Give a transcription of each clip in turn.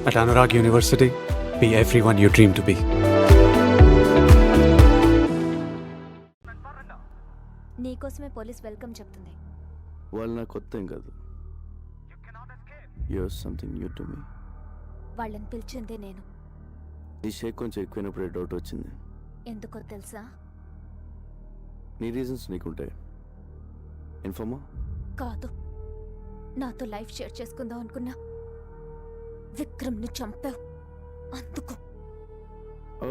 At Anurag University, be everyone you dream to be. నీకోసమే police welcome చెప్తుంది. వాళ్ళు నాకు కొత్త ఏం కాదు. You're something new to me. వాళ్ళని పిలిచిందే నేను. ఈ షేక్ కొంచెం ఎక్కువైనప్పుడే డౌట్ వచ్చింది. ఎందుకో తెలుసా? నీ రీజన్స్ నీకుంటాయి. ఇన్ఫార్మా? కాదు, నాతో లైఫ్ షేర్ చేసుకుందాం అనుకున్నా విక్రమ్ని చంపావు, అందుకు. ఓ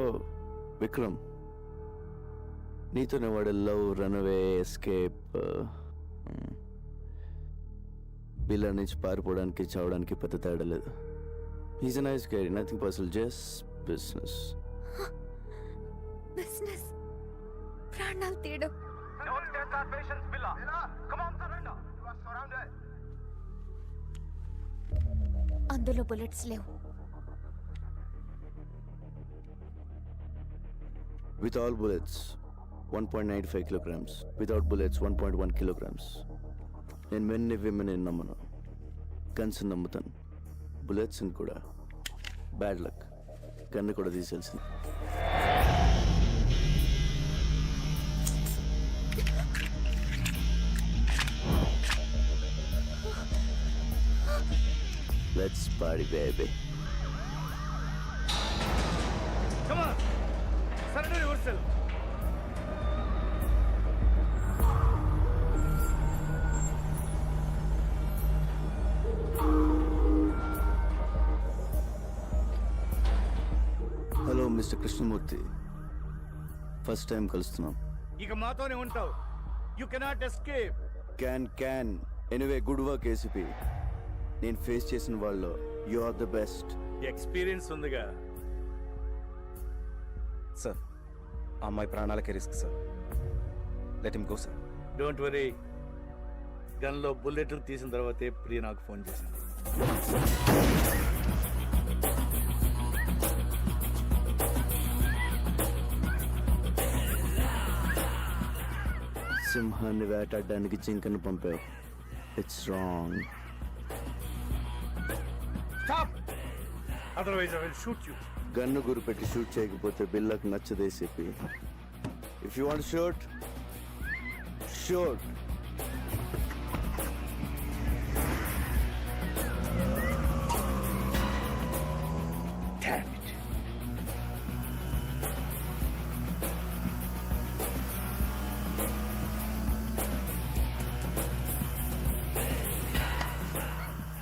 విక్రమ్, నీతోనే వాడు లవ్, రన్అవే, ఎస్కేప్, బిల్లా నుంచి పారిపోవడానికి చావడానికి పెద్ద తేడా లేదు. He's a nice guy, nothing personal, just business. Business ప్రాణాలు తీయడం. అందులో బుల్లెట్స్ లేవు. With all bullets, 1.95 kilograms. Without bullets, 1.1 kilograms. నేను మెన్ని విమెన్ నమ్మను, గన్స్ నమ్ముతాను, బుల్లెట్స్ కూడా. బ్యాడ్ లక్, గన్ను కూడా తీసేయాల్సింది. Let's party, baby. Come on, surrender yourself. Hello mister Krishnamurthy, first time కలుస్తున్నాం. ఇక మాతోనే ఉంటావు. You cannot escape. క్యాన్ ఎనీవే, గుడ్ వర్క్ ఏసీపీ. నేను ఫేస్ చేసిన వాళ్ళు you are the best. Experience ఉందిగా. సార్, ఆ అమ్మాయి ప్రాణాలకే risk sir. Let him go sir. Don't worry, గన్లో బుల్లెట్లు తీసిన తర్వాతే ప్రియ నాకు ఫోన్ చేసింది. సింహాన్ని వేటాడడానికి జింకను పంపావు. It's wrong. Stop! Otherwise I will shoot you. గన్ను గురిపెట్టి షూట్ చేయకపోతే బిల్లకు నచ్చదే చెప్పి. If you want shoot, shoot. Damn it.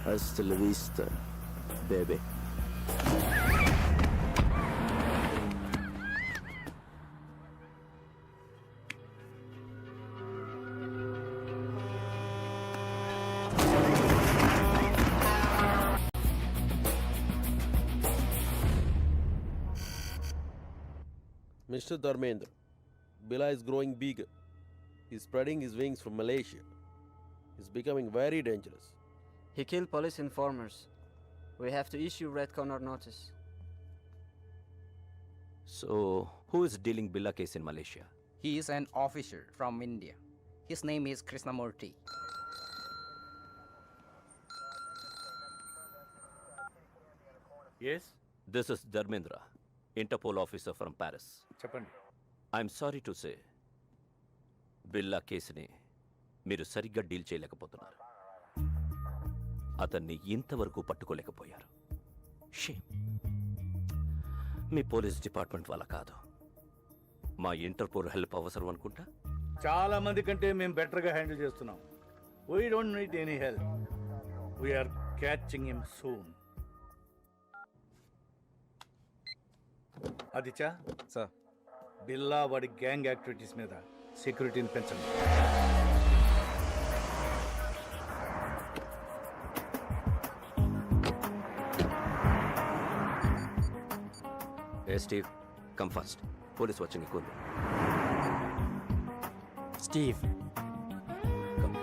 Hasta la vista, baby. Mr. Dharmendra, Bila is growing bigger. He's spreading his wings from Malaysia. He's becoming very dangerous. He killed police informers. We have to issue red corner notice. So, who is dealing Billa case in Malaysia? He is an officer from India. His name is Krishnamurthy. Yes? This is Dharmendra, Interpol officer from Paris. చెప్పండి. I'm sorry to say, బిల్లా కేసుని మీరు సరిగ్గా deal చేయలేకపోతున్నారు. అతన్ని ఇంతవరకు పట్టుకోలేకపోయారు. Shame. మీ police department వల్ల కాదు, మా ఇంటర్పోల్ హెల్ప్ అవసరం అనుకుంటా. చాలా మంది కంటే మేము బెటర్గా హ్యాండిల్ చేస్తున్నాం. We don't need any help. We are catching him soon. Aditya sir, Billa వాడి గ్యాంగ్ యాక్టివిటీస్ మీద సెక్యూరిటీని పెంచండి. Hey Steve, come fast. Police watching ఎక్కువ ఉంది. Steve. Come.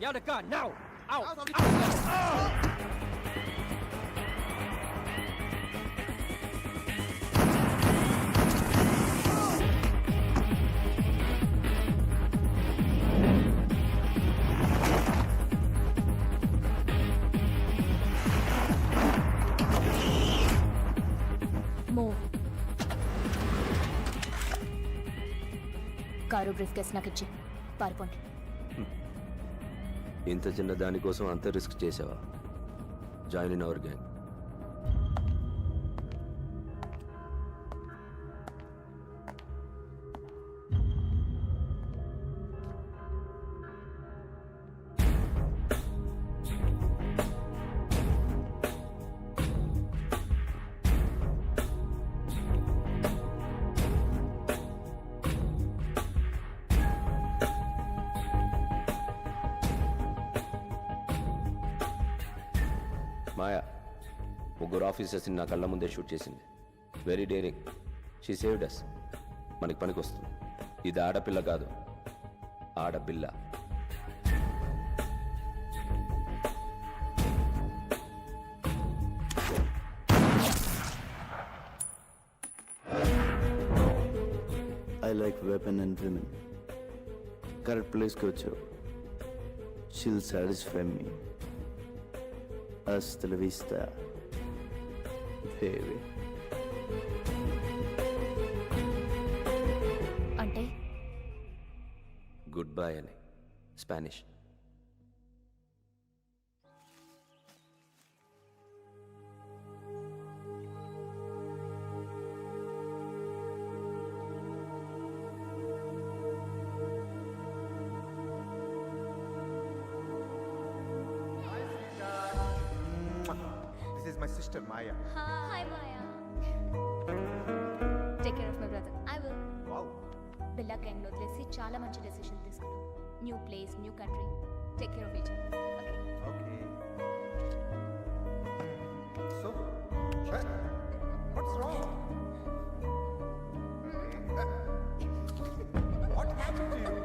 Get the gun now! Out! Move. Car briefcase నాకు ఇచ్చి పారిపోండి. ఇంత చిన్న దానికోసం అంత రిస్క్ చేసావా? Join in our gang. Maya ముగ్గురు ఆఫీసర్స్ని నా కళ్ళ ముందే షూట్ చేసింది. Very daring. She saved us. మనకి పనికి వస్తుంది. ఇది ఆడపిల్ల కాదు, ఆడపిల్ల. I like weapon and women. Correct ప్లేస్కి వచ్చావు. She'll satisfy me. Hasta la vista, baby. అంటే గుడ్ బై అని Spanish. This is my sister Maya. Hi Maya. Take care of my brother. I will. Wow. Billa gang వదిలేసి చాలా మంచి decision తీసుకున్నాం. New place, new country. Take care of each other. Okay. Okay. So, what's wrong? What happened to you?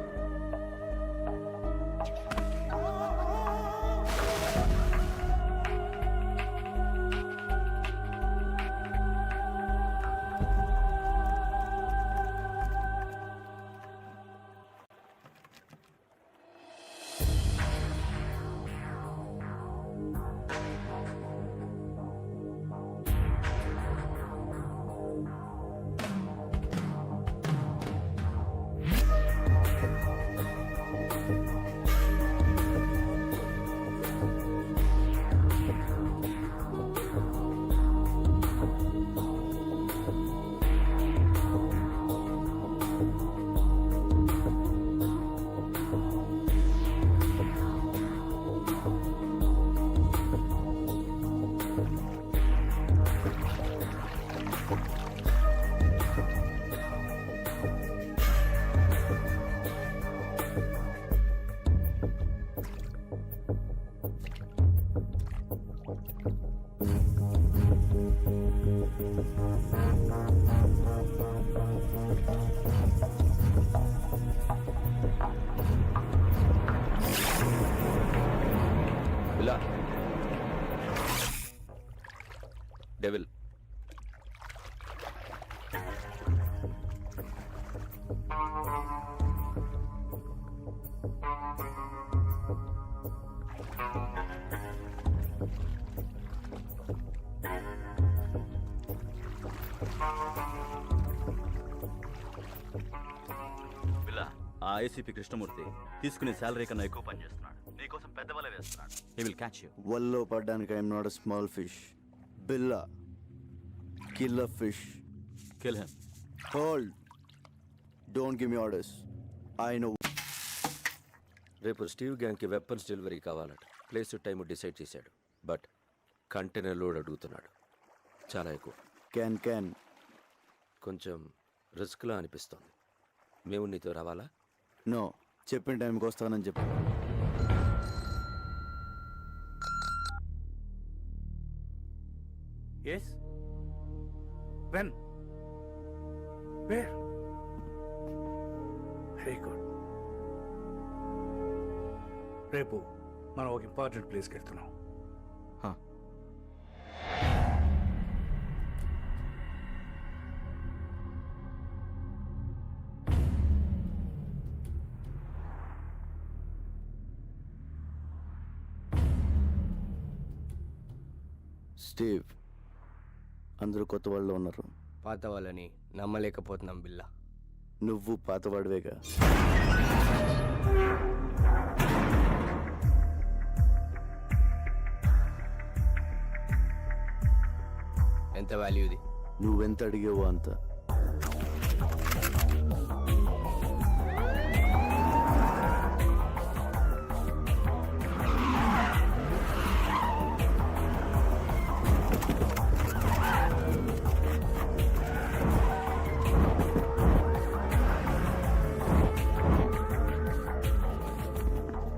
Devil. ఆ ACP Krishnamurthy తీసుకునే salary కన్నా ఎక్కువ పని చేస్తున్నాడు. నీకోసం పెద్ద వల వేస్తున్నాడు. He will catch you. వల్లో పడ్డానికి I'm not a small fish. Billa kill a fish. Kill him. Hold. Don't give me orders. I know. రేపు స్టీవ్ గ్యాంగ్కి వెపన్స్ డెలివరీ కావాలట. ప్లేస్ టైం డిసైడ్ చేశాడు. బట్ కంటైనర్ లోడ్ అడుగుతున్నాడు. చాలా ఎక్కువ. క్యాన్ కొంచెం రిస్క్లా అనిపిస్తోంది. మేము నీతో రావాలా? నో, చెప్పిన టైంకి వస్తానని చెప్పు. Yes. When? Where? Very good. రేపు మనం ఒక ఇంపార్టెంట్ ప్లేస్కి వెళ్తున్నాం. హా. స్టీవ్, అందరూ కొత్త వాళ్ళు ఉన్నారు. పాత వాళ్ళని నమ్మలేకపోతున్నాం బిల్లా. నువ్వు పాతవాడివేగా. ఎంత వాల్యూ ఇది? నువ్వెంత అడిగావో అంత.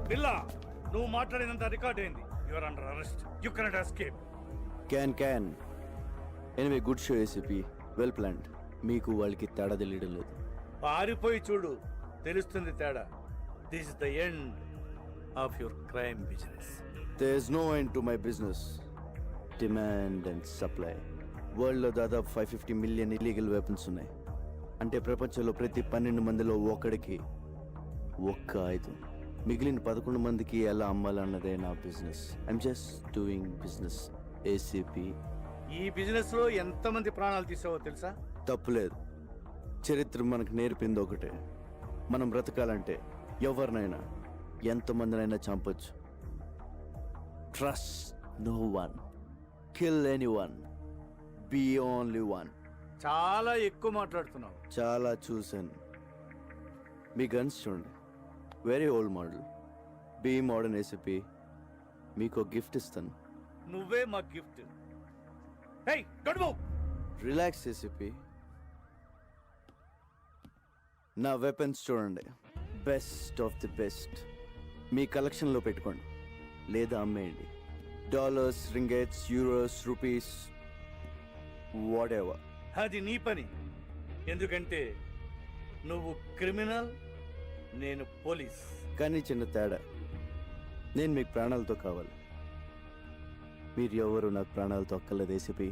బిల్లా, నువ్వు మాట్లాడినంత రికార్డ్ అయింది. Your under arrest. You cannot escape. Can anyway, good show ACP, well planned. మీకు వాళ్ళకి తేడా తెలియడం లేదు. పారిపోయి చూడు, తెలుస్తుంది తేడా. This is the end of your crime business. There is no end to my business. Demand and supply. వరల్డ్లో దాదాపు 550 మిలియన్ ఇల్లీగల్ వెపన్స్ ఉన్నాయి. అంటే ప్రపంచంలో ప్రతి 12 మందిలో ఒకడికి ఒక్క ఆయుధం. మిగిలిన 11 మందికి ఎలా అమ్మాలన్నదే నా business. I'm just doing business ACP. ఈ బిజినెస్ లో ఎంతమంది ప్రాణాలు తీసావో తెలుసా? తప్పులేదు. చరిత్ర మనకు నేర్పింది ఒకటే, మనం బ్రతకాలంటే ఎవరినైనా ఎంతమందినైనా చంపొచ్చు. Trust no one, kill anyone, be only one. చాలా ఎక్కువ మాట్లాడుతున్నావు. చాలా చూశాను. మీ గన్స్ చూడండి, very old model. Be modern ACP. మీకు గిఫ్ట్ ఇస్తాను. నువ్వే మా gift. Hey, don't move. Relax ACP. నా వెపన్స్ చూడండి, బెస్ట్ ఆఫ్ ది బెస్ట్. మీ కలెక్షన్లో పెట్టుకోండి లేదా అమ్మేయండి. Dollars, ringgits, euros, rupees, whatever. అది నీ పని. ఎందుకంటే నువ్వు క్రిమినల్, నేను పోలీస్. కానీ చిన్న తేడా, నేను మీకు ప్రాణాలతో కావాలి. మీరు ఎవరు నాకు ప్రాణాలతో అక్కర్లేదు ACP.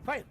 Fire.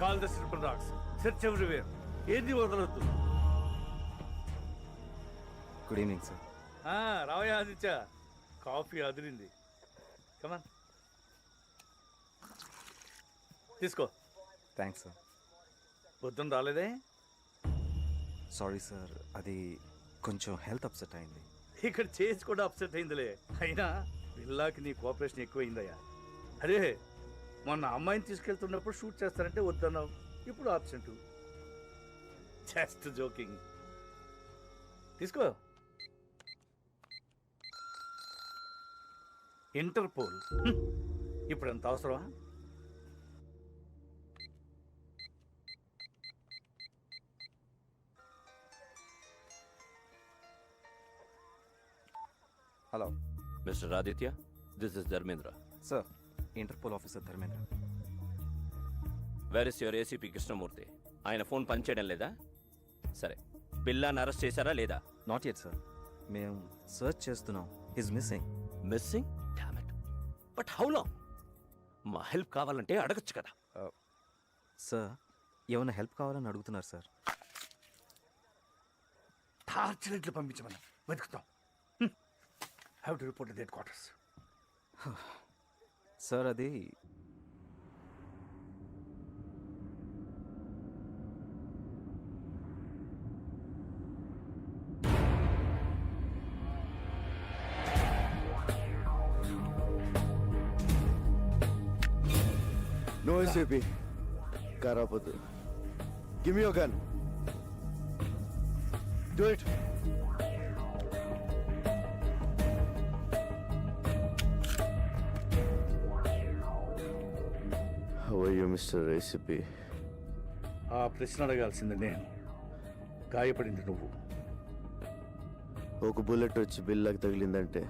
Call the triple dogs, search everywhere, ఏది వదలొద్దు. Good evening sir. రావయ్య ఆదిత్య, కాఫీ అదిరింది. కమాన్ తీసుకో. Thanks sir. పొద్దున్న రాలేదే? సారీ సార్, అది కొంచెం హెల్త్ అప్సెట్ అయింది. ఇక్కడ చేసి కూడా అప్సెట్ అయిందిలే. అయినా బిల్లాకి నీ కోఆపరేషన్ ఎక్కువైందయ్యా. అరే మొన్న అమ్మాయిని తీసుకెళ్తున్నప్పుడు షూట్ చేస్తారంటే వద్దన్నావు, ఇప్పుడు ఆబ్సెంట్. Just joking. తీసుకో. ఇంటర్పోల్ ఇప్పుడు అంత అవసరమా? Hello mister Aditya, this is Dharmendra. Sir, Interpol officer Dharmendra. Where is your ACP Krishnamurthy? ఆయన ఫోన్ పనిచేయడం లేదా? సరే, బిల్లాని అరెస్ట్ చేశారా లేదా? నాట్ యెట్ సార్, మేము సర్చ్ చేస్తున్నాం. His missing. Missing? Damn it. But how long? మా హెల్ప్ కావాలంటే అడగచ్చు కదా. సార్, ఏమైనా హెల్ప్ కావాలని అడుగుతున్నారు సార్. టార్చర్ పంపించమని వెతుకుతాం. Have to report headquarters. Sir, అది నో ఏసీపీ, కారాపొద్దు. Give me your gun. Do it. How are you mister ACP? ఆ ప్రశ్న అడగాల్సింది నేను, గాయపడింది నువ్వు. ఒక బుల్లెట్ వచ్చి బిల్లాకి తగిలిందంటే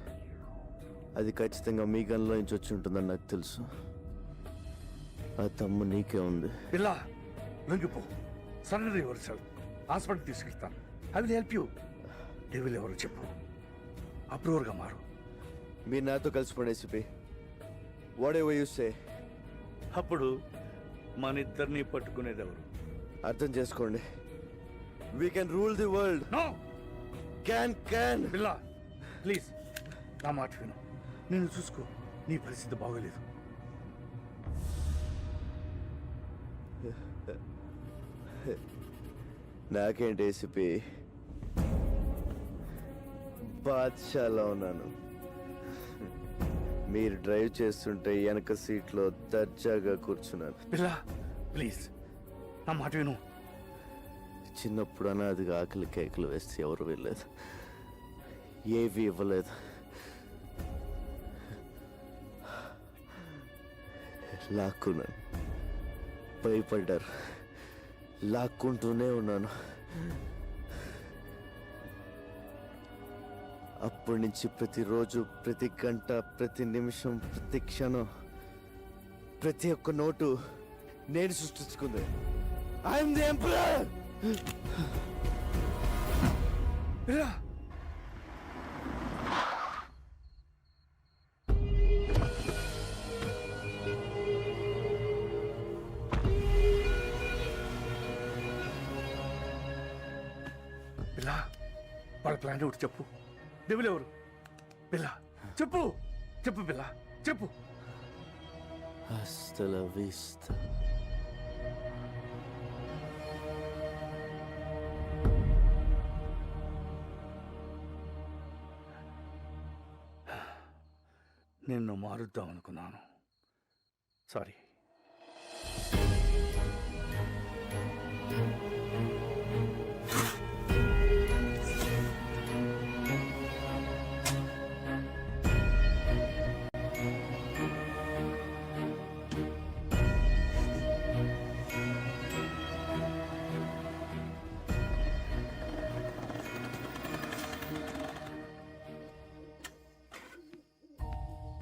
అది ఖచ్చితంగా మీ గన్లో నుంచి వచ్చి ఉంటుందని నాకు తెలుసు. ఆ తమ్ము నీకే ఉంది. బిల్లా, లొంగిపో. Surrender yourself. హాస్పిటల్ తీసుకెళ్తాను. I will help you. Devil ఎవరు చెప్పు, అప్రూవర్గా మారు. మీరు నాతో కలిసిపోండి ACP. Whatever you say. అప్పుడు మన ఇద్దరిని పట్టుకునేది ఎవరు? అర్థం చేసుకోండి. We can rule the world. No. క్యాన్. బిల్లా ప్లీజ్, నా మాట విను. నేను చూసుకో, నీ పరిస్థితి బాగోలేదు. నాకేంటి ఏసీపీ, బాద్షాలో ఉన్నాను. మీరు డ్రైవ్ చేస్తుంటే వెనక సీట్లో దర్జాగా కూర్చున్నాను. బిల్లా ప్లీజ్, నా మాట విను. చిన్నప్పుడు అనాదిగా ఆకలి కేకలు వేస్తే ఎవరు వెళ్ళలేదు, ఏవి ఇవ్వలేదు. లాక్కున్నాను, భయపడ్డారు, లాక్కుంటూనే ఉన్నాను. అప్పటి నుంచి ప్రతిరోజు, ప్రతి గంట, ప్రతి నిమిషం, ప్రతి క్షణం, ప్రతి ఒక్క నోటు నేను సృష్టించుకుంది. I'm the emperor. బిల్లా బిల్లా, వాళ్ళ ప్లాన్ ఒకటి చెప్పు. డెవిల్ ఎవరు? బిల్లా చెప్పు, చెప్పు బిల్లా చెప్పు. Hasta la vista. నిన్ను మారుద్దాం అనుకున్నాను. సారీ.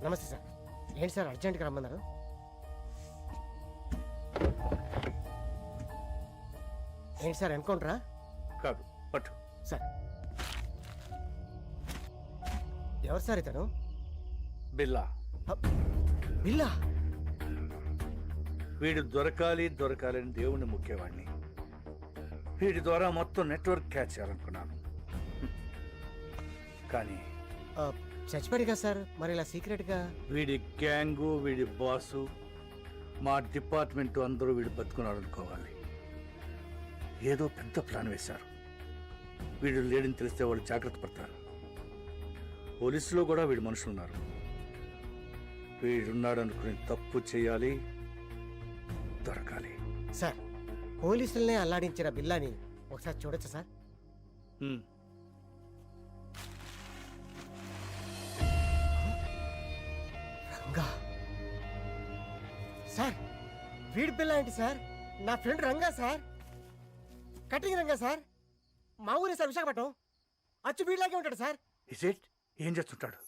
నమస్తే సార్. ఏంటి సార్ అర్జెంట్గా రమ్మన్నారు? ఏంటి సార్ ఎన్కౌంటరా? కాదు, పట్టు. సార్ ఎవరు సార్ ఇతను? బిల్లా. బిల్లా? వీడు దొరకాలని దేవుణ్ణి ముఖ్యవాడిని. వీడి ద్వారా మొత్తం నెట్వర్క్ క్యాచ్ చేయాలనుకున్నాను. కానీ చచ్చిపోయాడు కదా సార్, మరి ఇలా సీక్రెట్గా? వీడి గ్యాంగు, వీడి బాసు, మా డిపార్ట్మెంట్ అందరూ వీడు బతుకున్నాడు అనుకోవాలి. ఏదో పెద్ద ప్లాన్ వేశారు. వీడు లేడని తెలిస్తే వాళ్ళు జాగ్రత్త పడతారు. పోలీసులో కూడా వీడి మనుషులు ఉన్నారు. వీడున్నాడు అనుకుని తప్పు చేయాలి, దొరకాలి. సార్, పోలీసులనే అల్లాడించిన బిల్లాని ఒకసారి చూడొచ్చా సార్? రంగా సార్, వీడి పిల్ల ఏంటి సార్? నా friend Ranga sir, cutting Ranga sir, మా ఊరే సార్, విశాఖపట్నం. అచ్చు వీడిలాగే ఉంటాడు సార్. ఏం చేస్తుంటాడు?